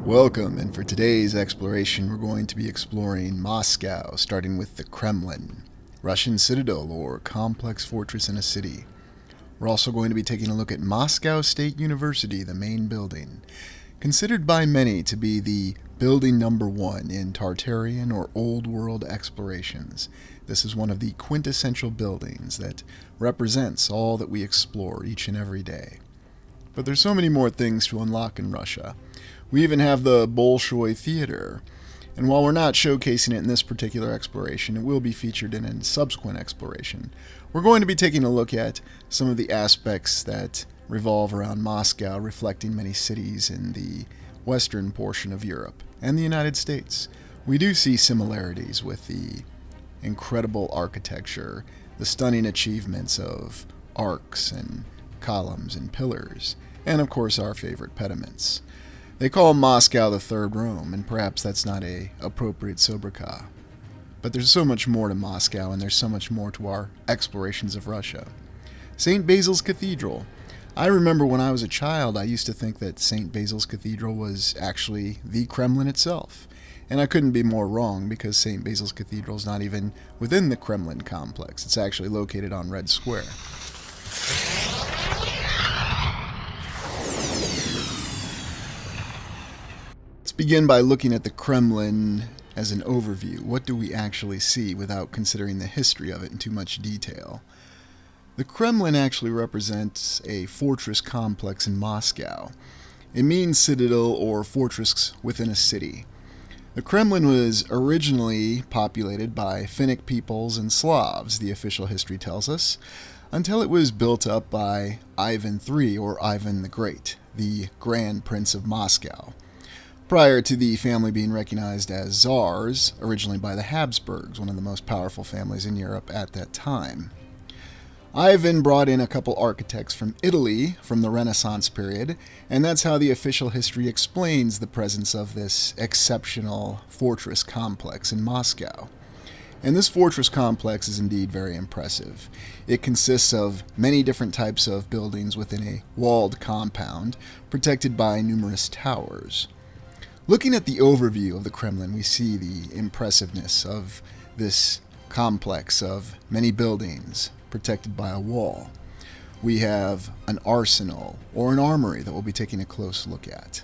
Welcome, and for today's exploration we're going to be exploring Moscow, starting with the Kremlin, Russian citadel or complex fortress in a city. We're also going to be taking a look at Moscow State University, the main building, considered by many to be the building number one in Tartarian or Old World explorations. This is one of the quintessential buildings that represents all that we explore each and every day. But there's so many more things to unlock in Russia. We even have the Bolshoi Theater, and while we're not showcasing it in this particular exploration, it will be featured in a subsequent exploration. We're going to be taking a look at some of the aspects that revolve around Moscow, reflecting many cities in the western portion of Europe and the United States. We do see similarities with the incredible architecture, the stunning achievements of arcs and columns and pillars, and of course our favorite pediments. They call Moscow the Third Rome, and perhaps that's not an appropriate sobriquet. But there's so much more to Moscow, and there's so much more to our explorations of Russia. St. Basil's Cathedral. I remember when I was a child, I used to think that St. Basil's Cathedral was actually the Kremlin itself. And I couldn't be more wrong, because St. Basil's Cathedral is not even within the Kremlin complex. It's actually located on Red Square. Let's begin by looking at the Kremlin as an overview. What do we actually see without considering the history of it in too much detail? The Kremlin actually represents a fortress complex in Moscow. It means citadel or fortress within a city. The Kremlin was originally populated by Finnic peoples and Slavs, the official history tells us, until it was built up by Ivan III, or Ivan the Great, the Grand Prince of Moscow, prior to the family being recognized as czars, originally by the Habsburgs, one of the most powerful families in Europe at that time. Ivan brought in a couple architects from Italy from the Renaissance period, and that's how the official history explains the presence of this exceptional fortress complex in Moscow. And this fortress complex is indeed very impressive. It consists of many different types of buildings within a walled compound, protected by numerous towers. Looking at the overview of the Kremlin, we see the impressiveness of this complex of many buildings protected by a wall. We have an arsenal or an armory that we'll be taking a close look at.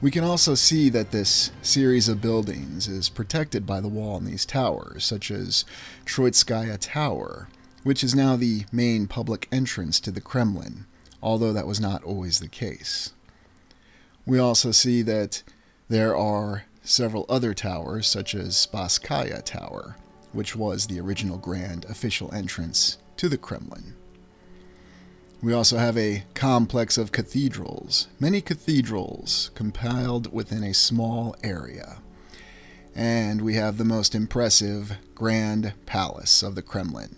We can also see that this series of buildings is protected by the wall in these towers, such as Troitskaya Tower, which is now the main public entrance to the Kremlin, although that was not always the case. We also see that there are several other towers, such as Spasskaya Tower, which was the original grand official entrance to the Kremlin. We also have a complex of cathedrals, many cathedrals compiled within a small area. And we have the most impressive Grand Palace of the Kremlin,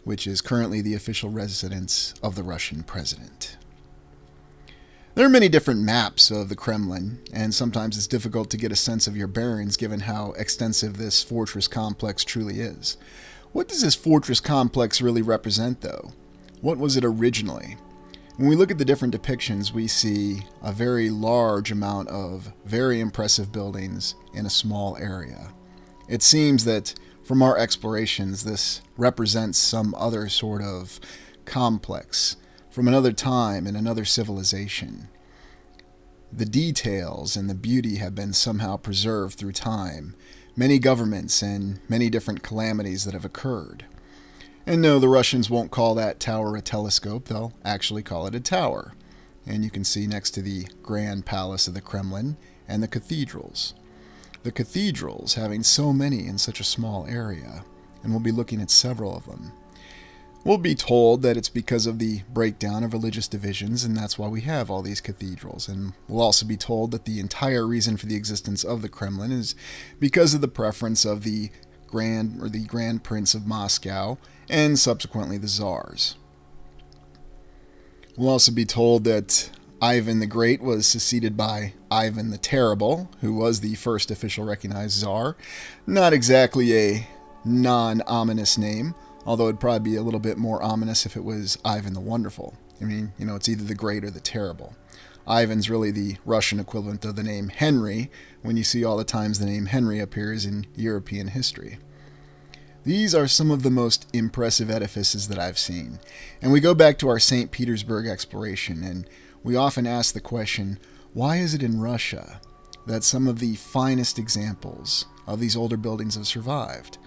which is currently the official residence of the Russian president. There are many different maps of the Kremlin, and sometimes it's difficult to get a sense of your bearings given how extensive this fortress complex truly is. What does this fortress complex really represent, though? What was it originally? When we look at the different depictions, we see a very large amount of very impressive buildings in a small area. It seems that from our explorations, this represents some other sort of complex from another time and another civilization. The details and the beauty have been somehow preserved through time, many governments and many different calamities that have occurred. And no, the Russians won't call that tower a telescope, they'll actually call it a tower. And you can see next to the Grand Palace of the Kremlin and the cathedrals. The cathedrals having so many in such a small area, and we'll be looking at several of them. We'll be told that it's because of the breakdown of religious divisions, and that's why we have all these cathedrals. And we'll also be told that the entire reason for the existence of the Kremlin is because of the preference of the Grand Prince of Moscow, and subsequently the Tsars. We'll also be told that Ivan the Great was succeeded by Ivan the Terrible, who was the first official recognized Tsar. Not exactly a non-ominous name, although it'd probably be a little bit more ominous if it was Ivan the Wonderful. I mean, it's either the Great or the Terrible. Ivan's really the Russian equivalent of the name Henry, when you see all the times the name Henry appears in European history. These are some of the most impressive edifices that I've seen. And we go back to our St. Petersburg exploration, and we often ask the question, why is it in Russia that some of the finest examples of these older buildings have survived?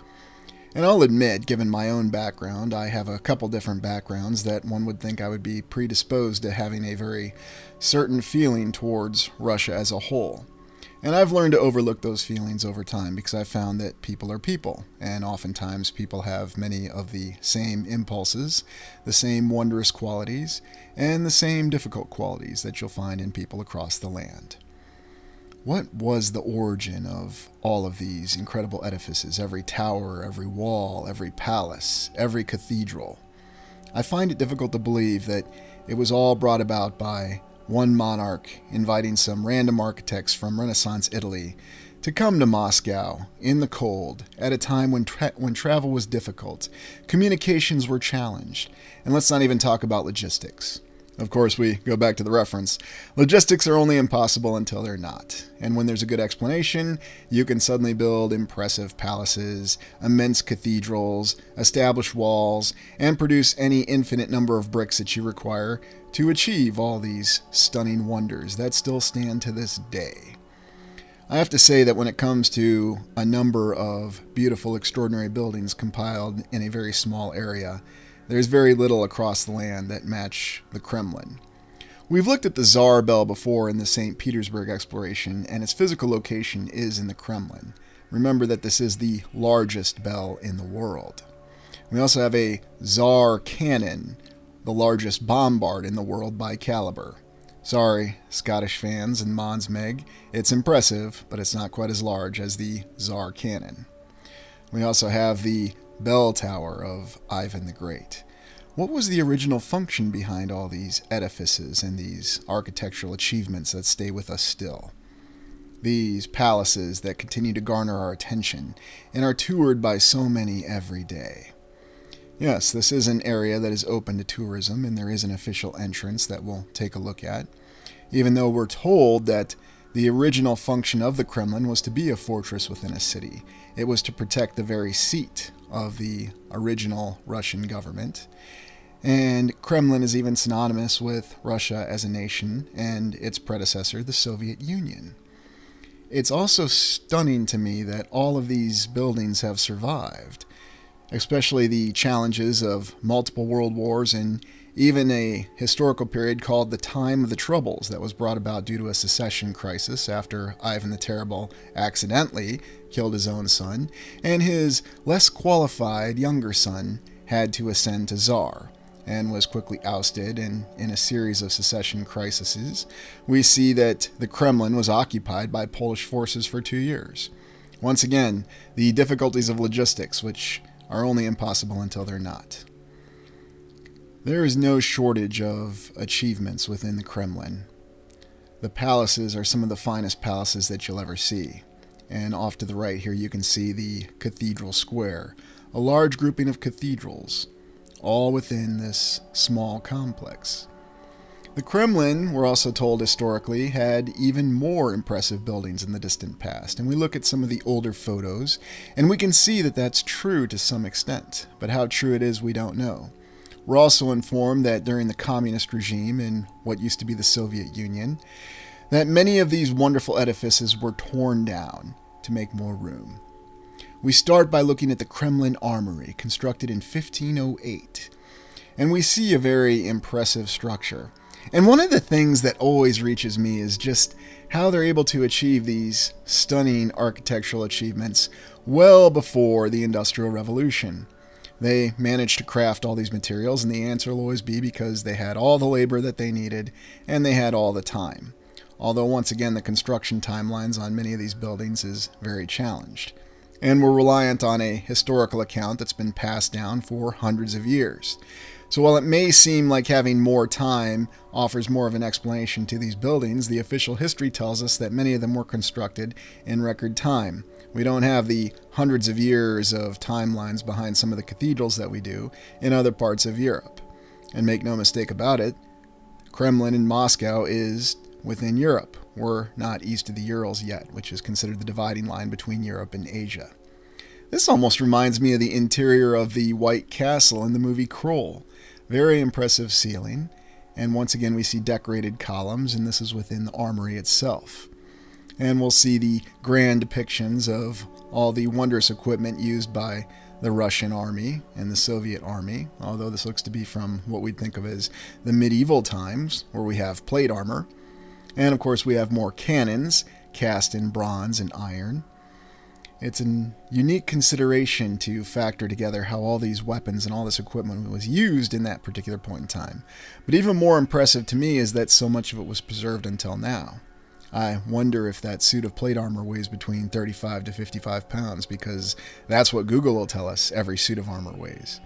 And I'll admit, given my own background, I have a couple different backgrounds that one would think I would be predisposed to having a very certain feeling towards Russia as a whole. And I've learned to overlook those feelings over time because I've found that people are people, and oftentimes people have many of the same impulses, the same wondrous qualities, and the same difficult qualities that you'll find in people across the land. What was the origin of all of these incredible edifices, every tower, every wall, every palace, every cathedral? I find it difficult to believe that it was all brought about by one monarch inviting some random architects from Renaissance Italy to come to Moscow in the cold at a time when travel was difficult, communications were challenged, and let's not even talk about logistics. Of course, we go back to the reference. Logistics are only impossible until they're not. And when there's a good explanation, you can suddenly build impressive palaces, immense cathedrals, establish walls, and produce any infinite number of bricks that you require to achieve all these stunning wonders that still stand to this day. I have to say that when it comes to a number of beautiful, extraordinary buildings compiled in a very small area, there's very little across the land that match the Kremlin. We've looked at the Tsar Bell before in the St. Petersburg exploration, and its physical location is in the Kremlin. Remember that this is the largest bell in the world. We also have a Tsar cannon, the largest bombard in the world by caliber. Sorry, Scottish fans and Mons Meg, it's impressive, but it's not quite as large as the Tsar cannon. We also have the bell tower of Ivan the Great. What was the original function behind all these edifices and these architectural achievements that stay with us still? These palaces that continue to garner our attention and are toured by so many every day. Yes, this is an area that is open to tourism, and there is an official entrance that we'll take a look at, even though we're told that the original function of the Kremlin was to be a fortress within a city. It was to protect the very seat of the original Russian government. And Kremlin is even synonymous with Russia as a nation and its predecessor, the Soviet Union. It's also stunning to me that all of these buildings have survived, especially the challenges of multiple world wars and even a historical period called the Time of the Troubles that was brought about due to a secession crisis after Ivan the Terrible accidentally killed his own son, and his less qualified younger son had to ascend to Tsar and was quickly ousted. And in a series of secession crises, we see that the Kremlin was occupied by Polish forces for 2 years. Once again, the difficulties of logistics, which are only impossible until they're not. There is no shortage of achievements within the Kremlin. The palaces are some of the finest palaces that you'll ever see. And off to the right here you can see the Cathedral Square, a large grouping of cathedrals, all within this small complex. The Kremlin, we're also told historically, had even more impressive buildings in the distant past, and we look at some of the older photos, and we can see that that's true to some extent, but how true it is we don't know. We're also informed that during the communist regime in what used to be the Soviet Union, that many of these wonderful edifices were torn down to make more room. We start by looking at the Kremlin Armory, constructed in 1508, and we see a very impressive structure. And one of the things that always reaches me is just how they're able to achieve these stunning architectural achievements well before the Industrial Revolution. They managed to craft all these materials, and the answer will always be because they had all the labor that they needed, and they had all the time. Although, once again, the construction timelines on many of these buildings is very challenged. And we're reliant on a historical account that's been passed down for hundreds of years. So while it may seem like having more time offers more of an explanation to these buildings, the official history tells us that many of them were constructed in record time. We don't have the hundreds of years of timelines behind some of the cathedrals that we do in other parts of Europe. And make no mistake about it, Kremlin in Moscow is within Europe. We're not east of the Urals yet, which is considered the dividing line between Europe and Asia. This almost reminds me of the interior of the White Castle in the movie Kroll. Very impressive ceiling, and once again we see decorated columns, and this is within the armory itself. And we'll see the grand depictions of all the wondrous equipment used by the Russian army and the Soviet army, although this looks to be from what we'd think of as the medieval times, where we have plate armor. And of course we have more cannons cast in bronze and iron. It's a unique consideration to factor together how all these weapons and all this equipment was used in that particular point in time. But even more impressive to me is that so much of it was preserved until now. I wonder if that suit of plate armor weighs between 35 to 55 pounds, because that's what Google will tell us every suit of armor weighs.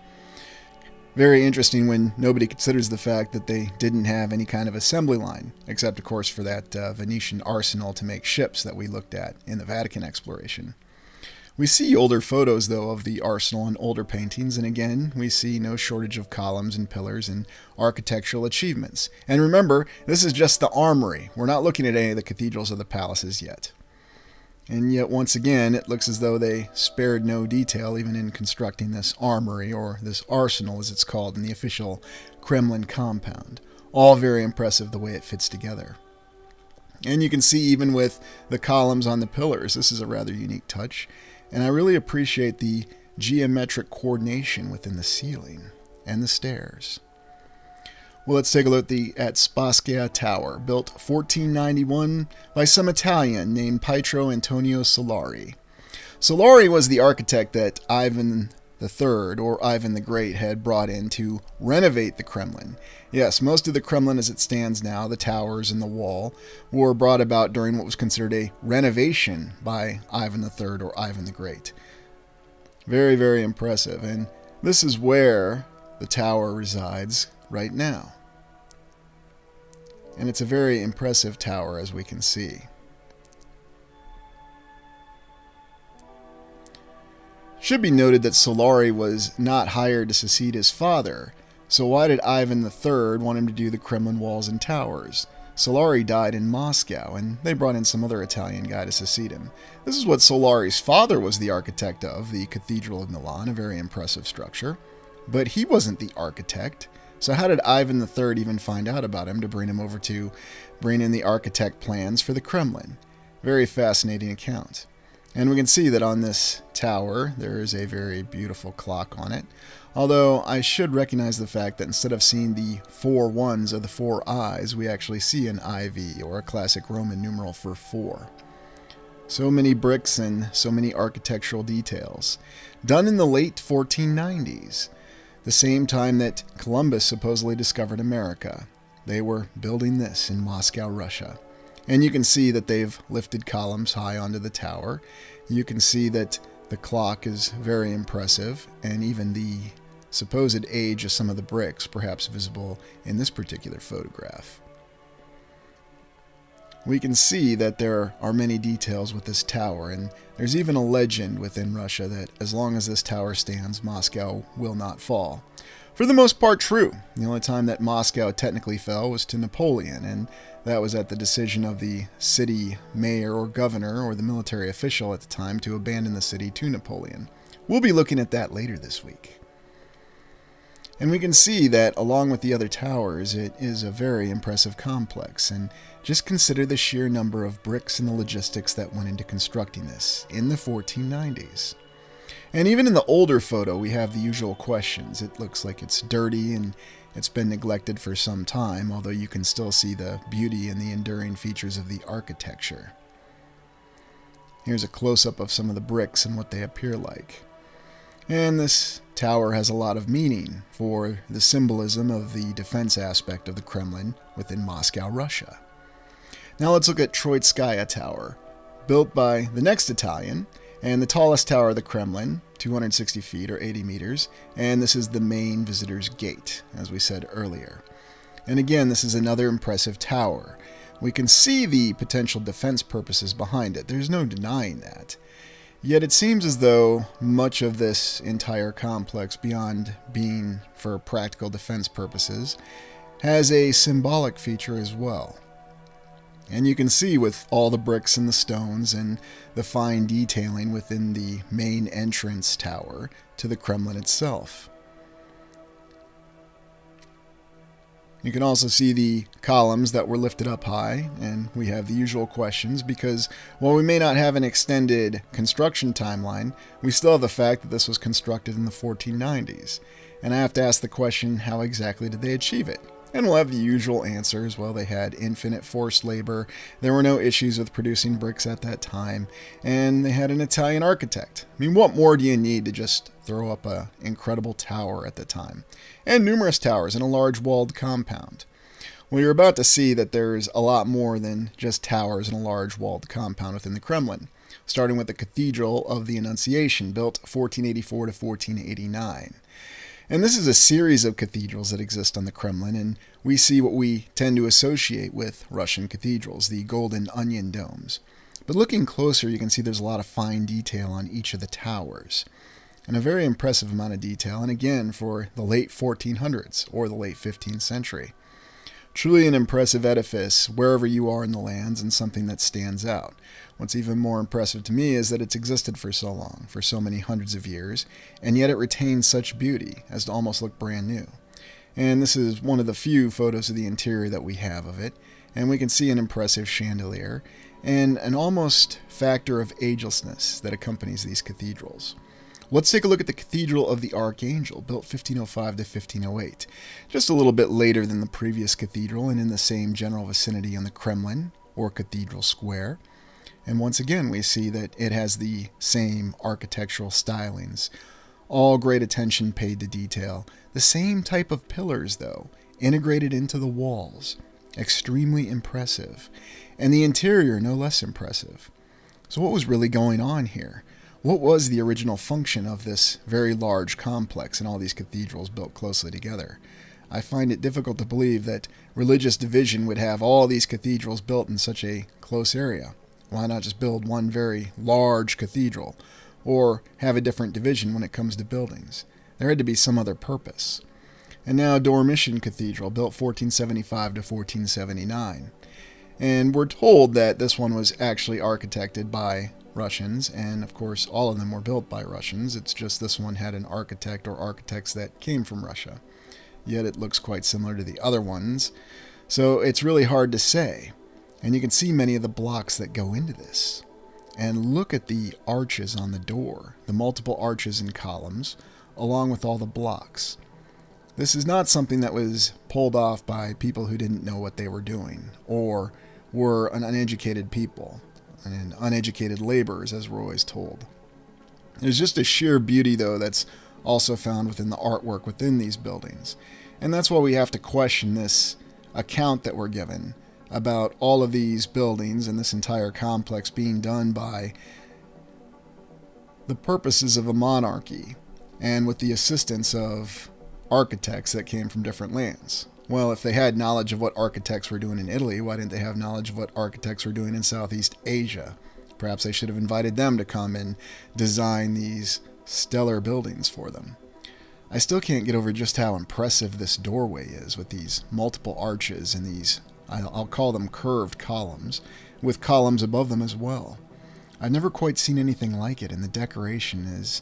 Very interesting when nobody considers the fact that they didn't have any kind of assembly line, except of course for that Venetian arsenal to make ships that we looked at in the Vatican exploration. We see older photos, though, of the arsenal and older paintings, and again, we see no shortage of columns and pillars and architectural achievements. And remember, this is just the armory. We're not looking at any of the cathedrals or the palaces yet. And yet, once again, it looks as though they spared no detail even in constructing this armory, or this arsenal as it's called in the official Kremlin compound. All very impressive the way it fits together. And you can see even with the columns on the pillars, this is a rather unique touch. And I really appreciate the geometric coordination within the ceiling and the stairs. Well, let's take a look at Spasskaya Tower, built 1491 by some Italian named Pietro Antonio Solari. Solari was the architect that Ivan III, or Ivan the Great, had brought in to renovate the Kremlin. Yes, most of the Kremlin as it stands now, the towers and the wall, were brought about during what was considered a renovation by Ivan III or Ivan the Great. Very, very impressive, and this is where the tower resides right now. And it's a very impressive tower, as we can see. Should be noted that Solari was not hired to succeed his father, so why did Ivan III want him to do the Kremlin walls and towers? Solari died in Moscow, and they brought in some other Italian guy to succeed him. This is what Solari's father was the architect of, the Cathedral of Milan, a very impressive structure. But he wasn't the architect, so how did Ivan III even find out about him to bring him over to bring in the architect plans for the Kremlin? Very fascinating account. And we can see that on this tower, there is a very beautiful clock on it. Although I should recognize the fact that instead of seeing the 4 ones or the 4 eyes, we actually see an IV, or a classic Roman numeral for 4. So many bricks and so many architectural details. Done in the late 1490s, the same time that Columbus supposedly discovered America. They were building this in Moscow, Russia. And you can see that they've lifted columns high onto the tower. You can see that the clock is very impressive, and even the supposed age of some of the bricks, perhaps visible in this particular photograph. We can see that there are many details with this tower, and there's even a legend within Russia that as long as this tower stands, Moscow will not fall. For the most part, true. The only time that Moscow technically fell was to Napoleon, and that was at the decision of the city mayor or governor or the military official at the time to abandon the city to Napoleon. We'll be looking at that later this week. And we can see that along with the other towers, it is a very impressive complex, and just consider the sheer number of bricks and the logistics that went into constructing this in the 1490s. And even in the older photo, we have the usual questions. It looks like it's dirty and it's been neglected for some time, although you can still see the beauty and the enduring features of the architecture. Here's a close-up of some of the bricks and what they appear like. And this tower has a lot of meaning for the symbolism of the defense aspect of the Kremlin within Moscow, Russia. Now let's look at Troitskaya Tower, built by the next Italian, and the tallest tower of the Kremlin, 260 feet or 80 meters, and this is the main visitor's gate, as we said earlier. And again, this is another impressive tower. We can see the potential defense purposes behind it. There's no denying that. Yet it seems as though much of this entire complex, beyond being for practical defense purposes, has a symbolic feature as well. And you can see with all the bricks and the stones and the fine detailing within the main entrance tower to the Kremlin itself. You can also see the columns that were lifted up high, and we have the usual questions because while we may not have an extended construction timeline, we still have the fact that this was constructed in the 1490s. And I have to ask the question, how exactly did they achieve it? And we'll have the usual answers. Well, they had infinite forced labor, there were no issues with producing bricks at that time, and they had an Italian architect. I mean, what more do you need to just throw up an incredible tower at the time? And numerous towers in a large walled compound. Well, you're about to see that there's a lot more than just towers in a large walled compound within the Kremlin, starting with the Cathedral of the Annunciation, built 1484 to 1489. And this is a series of cathedrals that exist on the Kremlin, and we see what we tend to associate with Russian cathedrals, the golden onion domes. But looking closer, you can see there's a lot of fine detail on each of the towers, and a very impressive amount of detail, and again, for the late 1400s or the late 15th century. Truly an impressive edifice wherever you are in the lands, and something that stands out. What's even more impressive to me is that it's existed for so long, for so many hundreds of years, and yet it retains such beauty as to almost look brand new. And this is one of the few photos of the interior that we have of it, and we can see an impressive chandelier and an almost factor of agelessness that accompanies these cathedrals. Let's take a look at the Cathedral of the Archangel, built 1505 to 1508, just a little bit later than the previous cathedral and in the same general vicinity on the Kremlin, or Cathedral Square. And once again, we see that it has the same architectural stylings, all great attention paid to detail. The same type of pillars, though, integrated into the walls. Extremely impressive. And the interior no less impressive. So what was really going on here? What was the original function of this very large complex and all these cathedrals built closely together? I find it difficult to believe that religious division would have all these cathedrals built in such a close area. Why not just build one very large cathedral, or have a different division when it comes to buildings? There had to be some other purpose. And now Dormition Cathedral, built 1475 to 1479. And we're told that this one was actually architected by Russians, and of course all of them were built by Russians. It's just this one had an architect or architects that came from Russia. Yet it looks quite similar to the other ones, so it's really hard to say. And you can see many of the blocks that go into this. And look at the arches on the door, the multiple arches and columns, along with all the blocks. This is not something that was pulled off by people who didn't know what they were doing, or were an uneducated people, and uneducated laborers, as we're always told. There's just a sheer beauty, though, that's also found within the artwork within these buildings. And that's why we have to question this account that we're given about all of these buildings and this entire complex being done by the purposes of a monarchy and with the assistance of architects that came from different lands. Well, if they had knowledge of what architects were doing in Italy, why didn't they have knowledge of what architects were doing in Southeast Asia? Perhaps they should have invited them to come and design these stellar buildings for them. I still can't get over just how impressive this doorway is, with these multiple arches and these, I'll call them curved columns, with columns above them as well. I've never quite seen anything like it, and the decoration is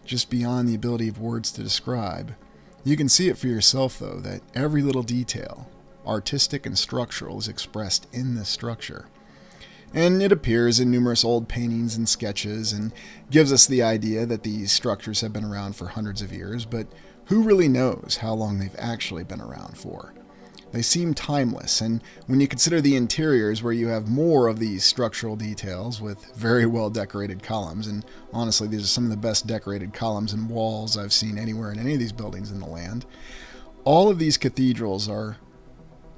just beyond the ability of words to describe. You can see it for yourself, though, that every little detail, artistic and structural, is expressed in this structure. And it appears in numerous old paintings and sketches, and gives us the idea that these structures have been around for hundreds of years, but who really knows how long they've actually been around for? They seem timeless, and when you consider the interiors where you have more of these structural details with very well decorated columns, and honestly these are some of the best decorated columns and walls I've seen anywhere in any of these buildings in the land, all of these cathedrals are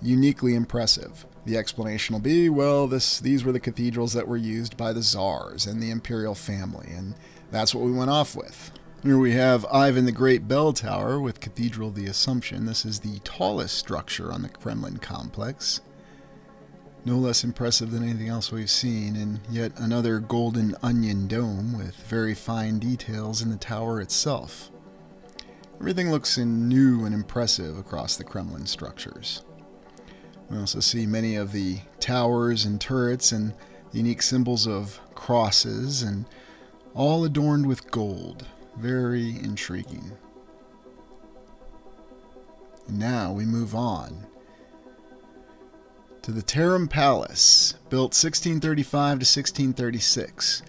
uniquely impressive. The explanation will be, well, these were the cathedrals that were used by the czars and the imperial family, and that's what we went off with. Here we have Ivan the Great Bell Tower with Cathedral of the Assumption. This is the tallest structure on the Kremlin complex. No less impressive than anything else we've seen, and yet another golden onion dome with very fine details in the tower itself. Everything looks new and impressive across the Kremlin structures. We also see many of the towers and turrets and the unique symbols of crosses, and all adorned with gold. Very intriguing. And now we move on to the Terem Palace, built 1635 to 1636,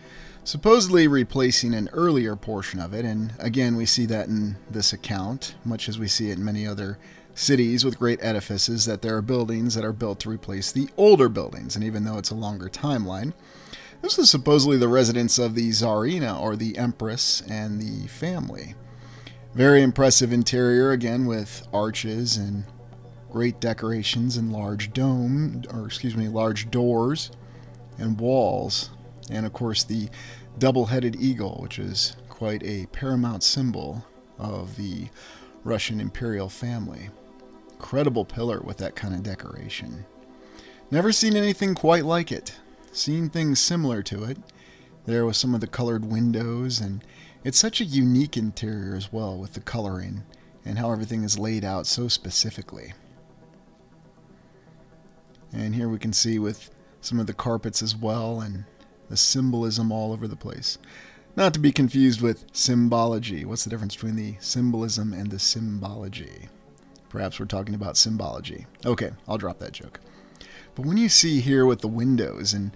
supposedly replacing an earlier portion of it. And again, we see that in this account, much as we see it in many other cities with great edifices, that there are buildings that are built to replace the older buildings. And even though it's a longer timeline, this is supposedly the residence of the Tsarina, or the Empress, and the family. Very impressive interior, again, with arches and great decorations and large large doors and walls. And of course the double-headed eagle, which is quite a paramount symbol of the Russian imperial family. Incredible pillar with that kind of decoration. Never seen anything quite like it. Seen things similar to it. There with some of the colored windows, and it's such a unique interior as well, with the coloring and how everything is laid out so specifically. And here we can see with some of the carpets as well, and the symbolism all over the place. Not to be confused with symbology. What's the difference between the symbolism and the symbology? Perhaps we're talking about symbology. Okay, I'll drop that joke. But when you see here with the windows and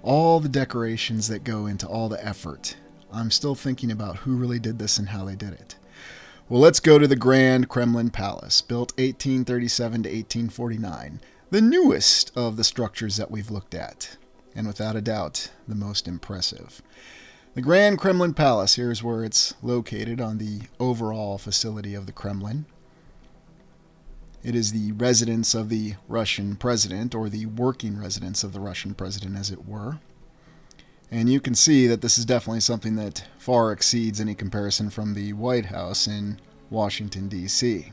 all the decorations that go into all the effort, I'm still thinking about who really did this and how they did it. Well, let's go to the Grand Kremlin Palace, built 1837 to 1849, the newest of the structures that we've looked at, and without a doubt, the most impressive. The Grand Kremlin Palace, here's where it's located on the overall facility of the Kremlin. It is the residence of the Russian president, or the working residence of the Russian president, as it were. And you can see that this is definitely something that far exceeds any comparison from the White House in Washington, D.C.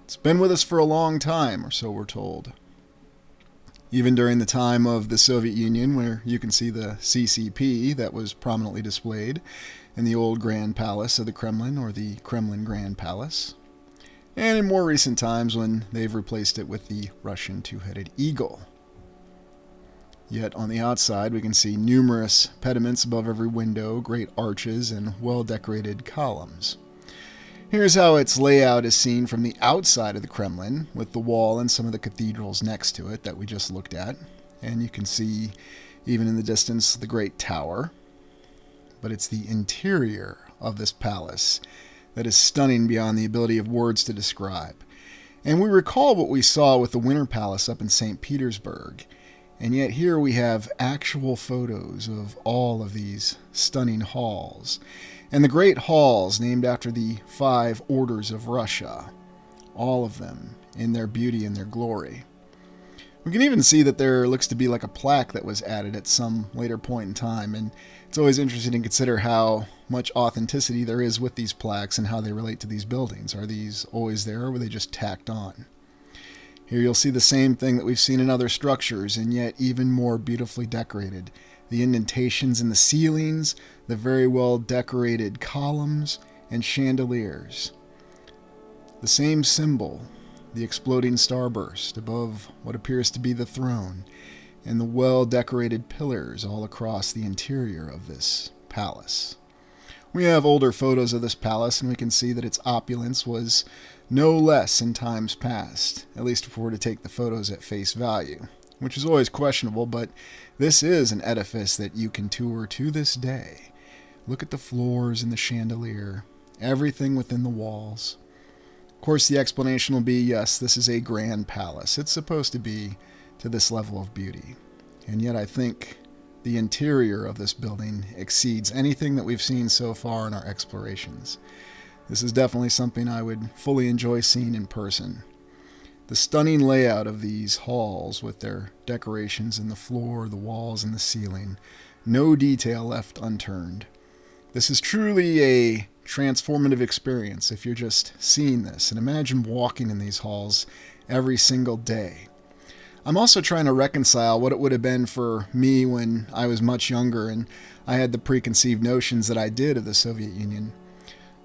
It's been with us for a long time, or so we're told. Even during the time of the Soviet Union, where you can see the CCP that was prominently displayed in the old Grand Palace of the Kremlin, or the Kremlin Grand Palace. And in more recent times when they've replaced it with the Russian two-headed eagle. Yet on the outside we can see numerous pediments above every window, great arches, and well-decorated columns. Here's how its layout is seen from the outside of the Kremlin, with the wall and some of the cathedrals next to it that we just looked at. And you can see, even in the distance, the Great Tower. But it's the interior of this palace that is stunning beyond the ability of words to describe. And we recall what we saw with the Winter Palace up in St. Petersburg. And yet here we have actual photos of all of these stunning halls. And the great halls named after the 5 orders of Russia. All of them in their beauty and their glory. We can even see that there looks to be like a plaque that was added at some later point in time. And it's always interesting to consider how much authenticity there is with these plaques and how they relate to these buildings. Are these always there, or were they just tacked on? Here you'll see the same thing that we've seen in other structures, and yet even more beautifully decorated. The indentations in the ceilings, the very well decorated columns and chandeliers. The same symbol, the exploding starburst above what appears to be the throne, and the well decorated pillars all across the interior of this palace. We have older photos of this palace, and we can see that its opulence was no less in times past, at least if we were to take the photos at face value, which is always questionable, but this is an edifice that you can tour to this day. Look at the floors and the chandelier, everything within the walls. Of course, the explanation will be, yes, this is a grand palace. It's supposed to be to this level of beauty. And yet I think the interior of this building exceeds anything that we've seen so far in our explorations. This is definitely something I would fully enjoy seeing in person. The stunning layout of these halls with their decorations in the floor, the walls, and the ceiling. No detail left unturned. This is truly a transformative experience if you're just seeing this. And imagine walking in these halls every single day. I'm also trying to reconcile what it would have been for me when I was much younger and I had the preconceived notions that I did of the Soviet Union.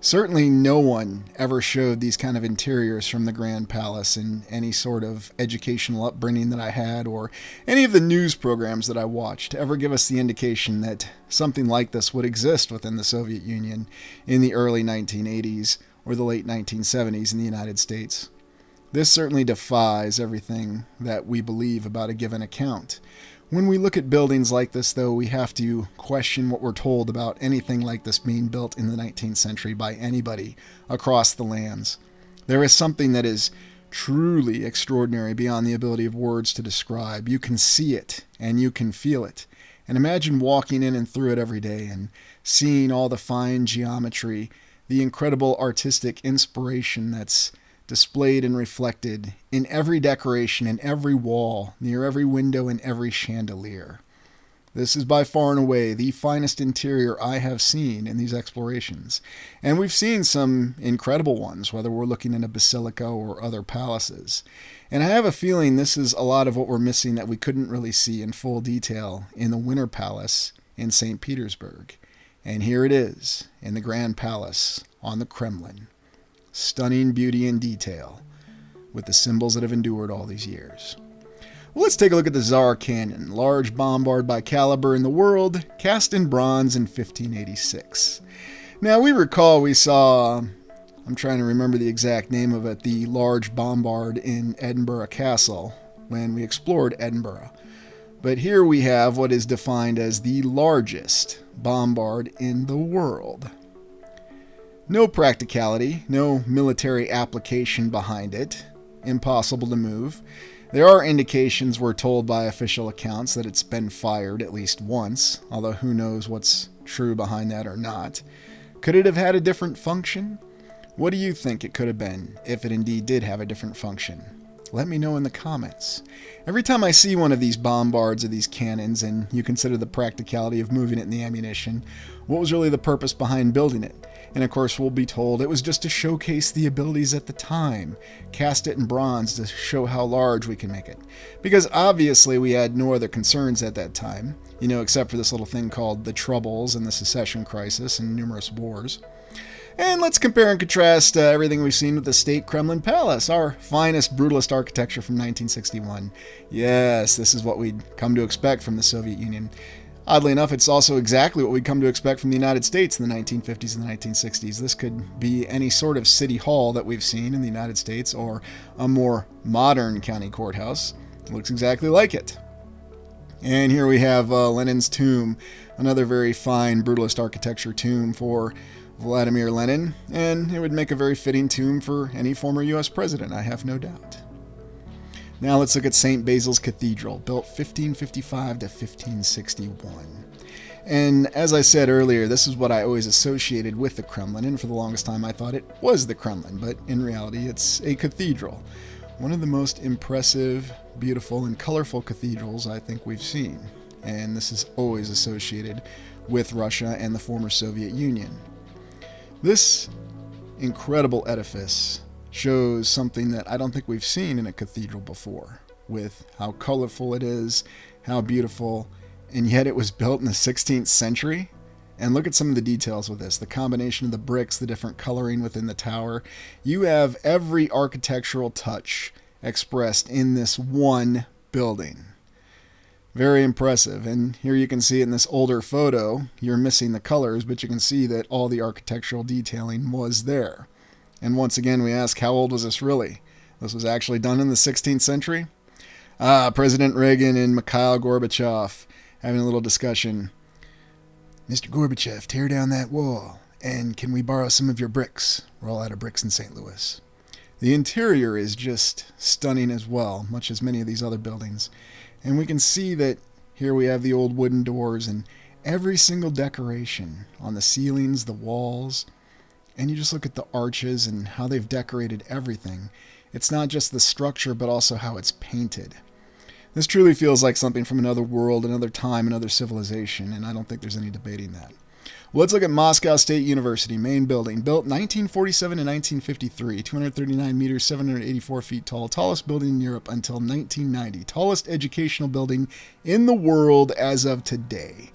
Certainly no one ever showed these kind of interiors from the Grand Palace in any sort of educational upbringing that I had, or any of the news programs that I watched, to ever give us the indication that something like this would exist within the Soviet Union in the early 1980s or the late 1970s in the United States. This certainly defies everything that we believe about a given account. When we look at buildings like this, though, we have to question what we're told about anything like this being built in the 19th century by anybody across the lands. There is something that is truly extraordinary beyond the ability of words to describe. You can see it and you can feel it. And imagine walking in and through it every day and seeing all the fine geometry, the incredible artistic inspiration that's displayed and reflected in every decoration, in every wall, near every window, and every chandelier. This is by far and away the finest interior I have seen in these explorations. And we've seen some incredible ones, whether we're looking in a basilica or other palaces. And I have a feeling this is a lot of what we're missing that we couldn't really see in full detail in the Winter Palace in St. Petersburg. And here it is, in the Grand Palace on the Kremlin. Stunning beauty and detail, with the symbols that have endured all these years. Well, let's take a look at the Tsar Cannon, large bombard by caliber in the world, cast in bronze in 1586. Now, we saw, I'm trying to remember the exact name of it, the large bombard in Edinburgh Castle when we explored Edinburgh. But here we have what is defined as the largest bombard in the world. No practicality, no military application behind it. Impossible to move. There are indications, we're told by official accounts, that it's been fired at least once, although who knows what's true behind that or not. Could it have had a different function? What do you think it could have been, if it indeed did have a different function? Let me know in the comments. Every time I see one of these bombards or these cannons, and you consider the practicality of moving it and the ammunition, what was really the purpose behind building it? And of course we'll be told it was just to showcase the abilities at the time. Cast it in bronze to show how large we can make it. Because obviously we had no other concerns at that time, except for this little thing called the Troubles and the Secession Crisis and numerous wars. And let's compare and contrast everything we've seen with the State Kremlin Palace, our finest brutalist architecture from 1961. Yes, this is what we'd come to expect from the Soviet Union. Oddly enough, it's also exactly what we'd come to expect from the United States in the 1950s and the 1960s. This could be any sort of city hall that we've seen in the United States, or a more modern county courthouse. It looks exactly like it. And here we have Lenin's tomb, another very fine brutalist architecture tomb for Vladimir Lenin, and it would make a very fitting tomb for any former U.S. president, I have no doubt. Now let's look at St. Basil's Cathedral, built 1555 to 1561. And as I said earlier, this is what I always associated with the Kremlin, and for the longest time I thought it was the Kremlin, but in reality it's a cathedral. One of the most impressive, beautiful, and colorful cathedrals I think we've seen. And this is always associated with Russia and the former Soviet Union. This incredible edifice shows something that I don't think we've seen in a cathedral before, with how colorful it is, how beautiful, and yet it was built in the 16th century. And look at some of the details with this, the combination of the bricks, the different coloring within the tower. You have every architectural touch expressed in this one building. Very impressive. And here you can see in this older photo, you're missing the colors, but you can see that all the architectural detailing was there. And once again, we ask, how old was this really? This was actually done in the 16th century? President Reagan and Mikhail Gorbachev having a little discussion. Mr. Gorbachev, tear down that wall. And can we borrow some of your bricks? We're all out of bricks in St. Louis. The interior is just stunning as well, much as many of these other buildings. And we can see that here we have the old wooden doors and every single decoration on the ceilings, the walls. And you just look at the arches and how they've decorated everything. It's not just the structure, but also how it's painted. This truly feels like something from another world, another time, another civilization, and I don't think there's any debating that. Well, let's look at Moscow State University, main building, built 1947 to 1953, 239 meters, 784 feet tall, tallest building in Europe until 1990, tallest educational building in the world as of today.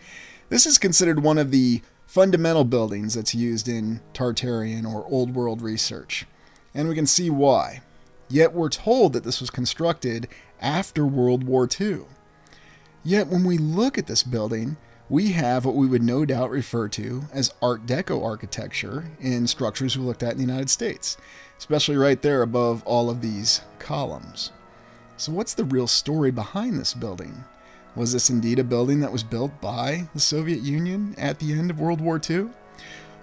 This is considered one of the fundamental buildings that's used in Tartarian or Old World research. And we can see why. Yet we're told that this was constructed after World War II. Yet when we look at this building, we have what we would no doubt refer to as Art Deco architecture in structures we looked at in the United States, especially right there above all of these columns. So what's the real story behind this building? Was this indeed a building that was built by the Soviet Union at the end of World War II?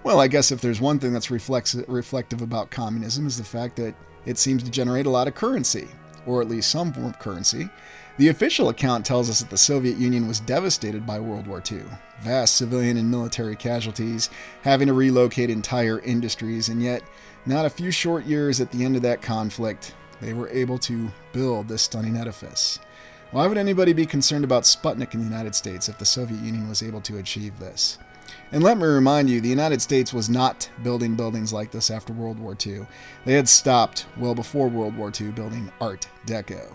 Well, I guess if there's one thing that's reflective about communism is the fact that it seems to generate a lot of currency, or at least some form of currency. The official account tells us that the Soviet Union was devastated by World War II. Vast civilian and military casualties, having to relocate entire industries, and yet, not a few short years at the end of that conflict, they were able to build this stunning edifice. Why would anybody be concerned about Sputnik in the United States if the Soviet Union was able to achieve this? And let me remind you, the United States was not building buildings like this after World War II. They had stopped well before World War II building Art Deco.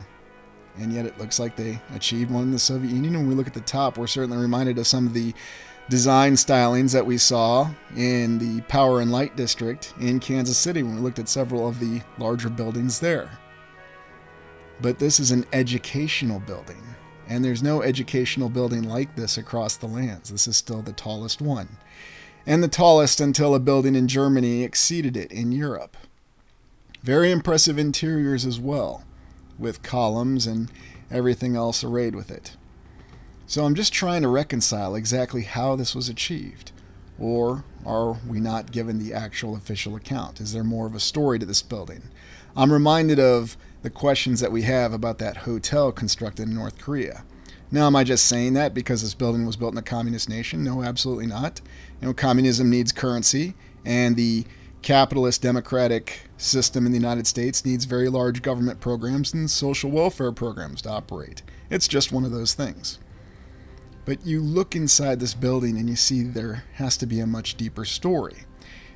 And yet it looks like they achieved one in the Soviet Union. And when we look at the top, we're certainly reminded of some of the design stylings that we saw in the Power and Light District in Kansas City when we looked at several of the larger buildings there. But this is an educational building, and there's no educational building like this across the lands. This is still the tallest one, and the tallest until a building in Germany exceeded it in Europe. Very impressive interiors as well, with columns and everything else arrayed with it. So I'm just trying to reconcile exactly how this was achieved. Or are we not given the actual official account? Is there more of a story to this building? I'm reminded of the questions that we have about that hotel constructed in North Korea. Now, am I just saying that because this building was built in a communist nation? No, absolutely not. Communism needs currency, and the capitalist democratic system in the United States needs very large government programs and social welfare programs to operate. It's just one of those things. But you look inside this building and you see there has to be a much deeper story.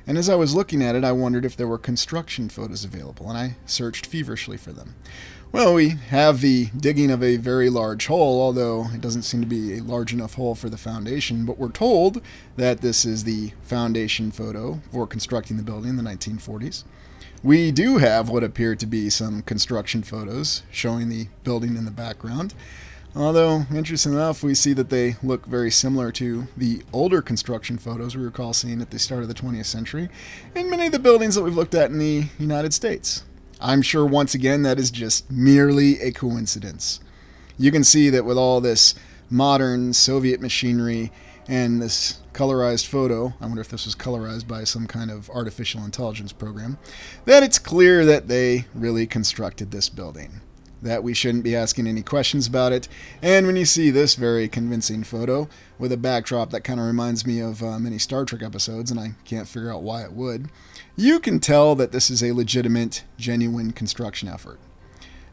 And as I was looking at it, I wondered if there were construction photos available, and I searched feverishly for them. Well, we have the digging of a very large hole, although it doesn't seem to be a large enough hole for the foundation, but we're told that this is the foundation photo for constructing the building in the 1940s. We do have what appear to be some construction photos showing the building in the background. Although, interesting enough, we see that they look very similar to the older construction photos we recall seeing at the start of the 20th century in many of the buildings that we've looked at in the United States. I'm sure, once again, that is just merely a coincidence. You can see that with all this modern Soviet machinery and this colorized photo, I wonder if this was colorized by some kind of artificial intelligence program, that it's clear that they really constructed this building. That we shouldn't be asking any questions about it. And when you see this very convincing photo with a backdrop that kind of reminds me of many Star Trek episodes, and I can't figure out why it would, you can tell that this is a legitimate, genuine construction effort.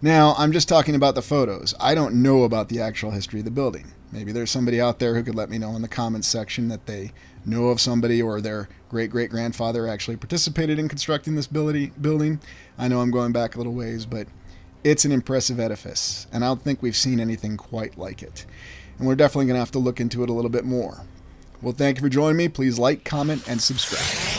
Now, I'm just talking about the photos. I don't know about the actual history of the building. Maybe there's somebody out there who could let me know in the comments section that they know of somebody or their great-great-grandfather actually participated in constructing this building. I know I'm going back a little ways, but it's an impressive edifice, and I don't think we've seen anything quite like it. And we're definitely going to have to look into it a little bit more. Well, thank you for joining me. Please like, comment, and subscribe.